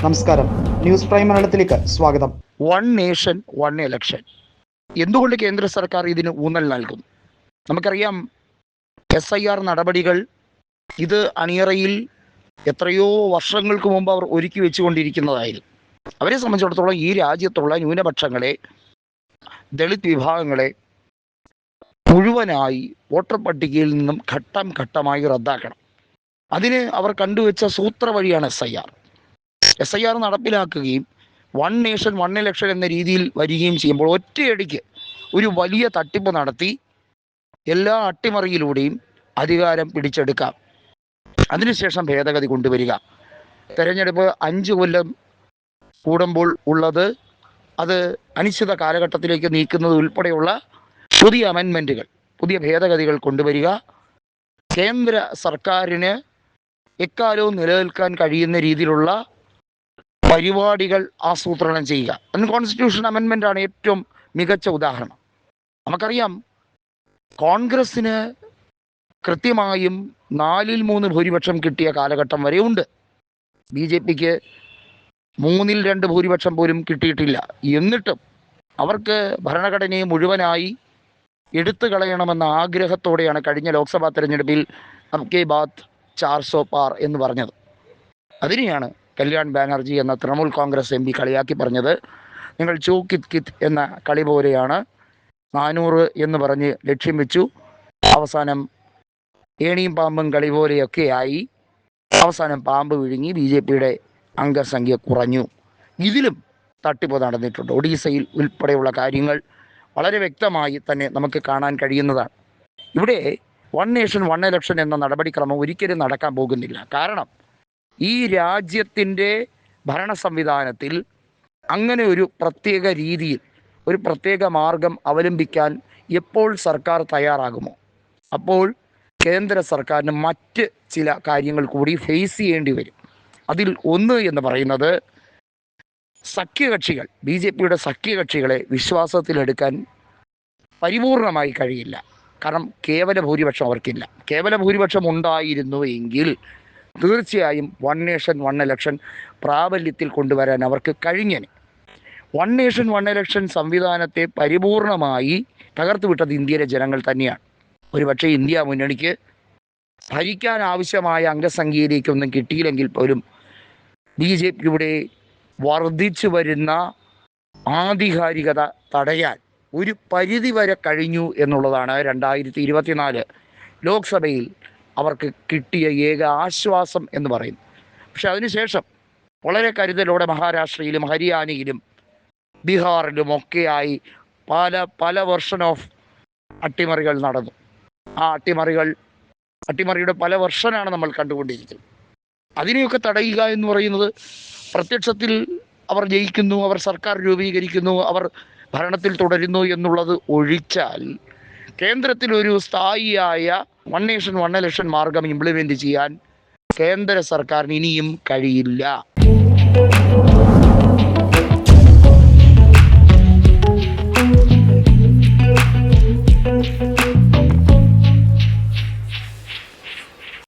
നമസ്കാരം, news prime മലയാളത്തിലേക്ക് സ്വാഗതം. വൺ നേഷൻ വൺ ഇലക്ഷൻ എന്തുകൊണ്ട് കേന്ദ്ര സർക്കാർ ഇതിന് ഊന്നൽ നൽകുന്നു? നമുക്കറിയാം, SIR നടപടികൾ ഇത് അണിയറയിൽ എത്രയോ വർഷങ്ങൾക്ക് മുമ്പ് അവർ ഒരുക്കി വെച്ചുകൊണ്ടിരിക്കുന്നതായിരുന്നു. അവരെ സംബന്ധിച്ചിടത്തോളം ഈ രാജ്യത്തുള്ള ന്യൂനപക്ഷങ്ങളെ, ദളിത് വിഭാഗങ്ങളെ മുഴുവനായി വോട്ടർ പട്ടികയിൽ നിന്നും ഘട്ടം ഘട്ടമായി റദ്ദാക്കണം. അതിന് അവർ കണ്ടുവച്ച സൂത്ര വഴിയാണ് SIR നടപ്പിലാക്കുകയും വൺ നേഷൻ വൺ ഇലക്ഷൻ എന്ന രീതിയിൽ വരികയും ചെയ്യുമ്പോൾ ഒറ്റയടിക്ക് ഒരു വലിയ തട്ടിപ്പ് നടത്തി എല്ലാ അട്ടിമറിയിലൂടെയും അധികാരം പിടിച്ചെടുക്കാം. അതിനുശേഷം ഭേദഗതി കൊണ്ടുവരിക, തെരഞ്ഞെടുപ്പ് 5 കൊല്ലം കൂടുമ്പോൾ ഉള്ളത് അത് അനിശ്ചിത കാലഘട്ടത്തിലേക്ക് നീക്കുന്നത് ഉൾപ്പെടെയുള്ള പുതിയ അമെൻമെൻറ്റുകൾ, പുതിയ ഭേദഗതികൾ കൊണ്ടുവരിക, കേന്ദ്ര സർക്കാരിന് എക്കാലവും നിലനിൽക്കാൻ കഴിയുന്ന രീതിയിലുള്ള പരിപാടികൾ ആസൂത്രണം ചെയ്യുക. അതിന് കോൺസ്റ്റിറ്റ്യൂഷൻ അമെൻമെൻ്റാണ് ഏറ്റവും മികച്ച ഉദാഹരണം. നമുക്കറിയാം, കോൺഗ്രസ്സിന് കൃത്യമായും 4/3 ഭൂരിപക്ഷം കിട്ടിയ കാലഘട്ടം വരെ ഉണ്ട്. BJPക്ക് 3/2 ഭൂരിപക്ഷം പോലും കിട്ടിയിട്ടില്ല. എന്നിട്ടും അവർക്ക് ഭരണഘടനയെ മുഴുവനായി എടുത്തു കളയണമെന്ന ആഗ്രഹത്തോടെയാണ് കഴിഞ്ഞ ലോക്സഭാ തെരഞ്ഞെടുപ്പിൽ അബ്കേ ബാത് 400 പാർ എന്ന് പറഞ്ഞത്. അതിനെയാണ് കല്യാൺ ബാനർജി എന്ന തൃണമൂൽ കോൺഗ്രസ് MP കളിയാക്കി പറഞ്ഞത്, നിങ്ങൾ ചോ കിത് കിത് എന്ന കളി പോലെയാണ്, 400 എന്ന് പറഞ്ഞ് ലക്ഷ്യം വെച്ചു, അവസാനം ഏണിയും പാമ്പും കളി പോലെയൊക്കെയായി, അവസാനം പാമ്പ് വിഴുങ്ങി BJPയുടെ അംഗസംഖ്യ കുറഞ്ഞു. ഇതിലും തട്ടിപ്പ് നടന്നിട്ടുണ്ട്. ഒഡീസയിൽ ഉൾപ്പെടെയുള്ള കാര്യങ്ങൾ വളരെ വ്യക്തമായി തന്നെ നമുക്ക് കാണാൻ കഴിയുന്നതാണ്. ഇവിടെ വൺ നേഷൻ വൺ ഇലക്ഷൻ എന്ന നടപടിക്രമം ഒരിക്കലും നടക്കാൻ പോകുന്നില്ല. കാരണം ഈ രാജ്യത്തിൻ്റെ ഭരണ സംവിധാനത്തിൽ അങ്ങനെ ഒരു പ്രത്യേക രീതിയിൽ, ഒരു പ്രത്യേക മാർഗം അവലംബിക്കാൻ എപ്പോൾ സർക്കാർ തയ്യാറാകുമോ അപ്പോൾ കേന്ദ്ര സർക്കാരിന് മറ്റ് ചില കാര്യങ്ങൾ കൂടി ഫേസ് ചെയ്യേണ്ടി വരും. അതിൽ ഒന്ന് എന്ന് പറയുന്നത്, സഖ്യകക്ഷികൾ, BJPയുടെ സഖ്യകക്ഷികളെ വിശ്വാസത്തിലെടുക്കാൻ പരിപൂർണമായി കഴിയില്ല. കാരണം കേവല ഭൂരിപക്ഷം അവർക്കില്ല. കേവല ഭൂരിപക്ഷം ഉണ്ടായിരുന്നു എങ്കിൽ തീർച്ചയായും വൺ നേഷൻ വൺ ഇലക്ഷൻ പ്രാബല്യത്തിൽ കൊണ്ടുവരാൻ അവർക്ക് കഴിഞ്ഞേനെ. വൺ നേഷൻ വൺ ഇലക്ഷൻ സംവിധാനത്തെ പരിപൂർണമായി തകർത്തുവിട്ടത് ഇന്ത്യയിലെ ജനങ്ങൾ തന്നെയാണ്. ഒരുപക്ഷെ ഇന്ത്യ മുന്നണിക്ക് ഭരിക്കാൻ ആവശ്യമായ അംഗസംഖ്യയിലേക്കൊന്നും കിട്ടിയില്ലെങ്കിൽ പോലും BJPയുടെ വർദ്ധിച്ചു വരുന്ന ആധികാരികത തടയാൻ ഒരു പരിധിവരെ കഴിഞ്ഞു എന്നുള്ളതാണ് 2024 ലോക്സഭയിൽ അവർക്ക് കിട്ടിയ ഏക ആശ്വാസം എന്ന് പറയുന്നു. പക്ഷെ അതിനുശേഷം വളരെ കരുതലോടെ മഹാരാഷ്ട്രയിലും ഹരിയാനയിലും ബീഹാറിലും ഒക്കെയായി പല വെർഷൻ ഓഫ് അട്ടിമറികൾ നടന്നു. ആ അട്ടിമറിയുടെ പല വെർഷനാണ് നമ്മൾ കണ്ടുകൊണ്ടിരിക്കുന്നത്. അതിനെയൊക്കെ തടയുക എന്ന് പറയുന്നത്, പ്രത്യക്ഷത്തിൽ അവർ ജയിക്കുന്നു, അവർ സർക്കാർ രൂപീകരിക്കുന്നു, അവർ ഭരണത്തിൽ തുടരുന്നു എന്നുള്ളത് ഒഴിച്ചാൽ കേന്ദ്രത്തിൽ ഒരു സ്ഥായിയായ വൺ നേഷൻ വൺ ഇലക്ഷൻ മാർഗം ഇംപ്ലിമെൻ്റ് ചെയ്യാൻ കേന്ദ്ര സർക്കാരിന് ഇനിയും കഴിയില്ല.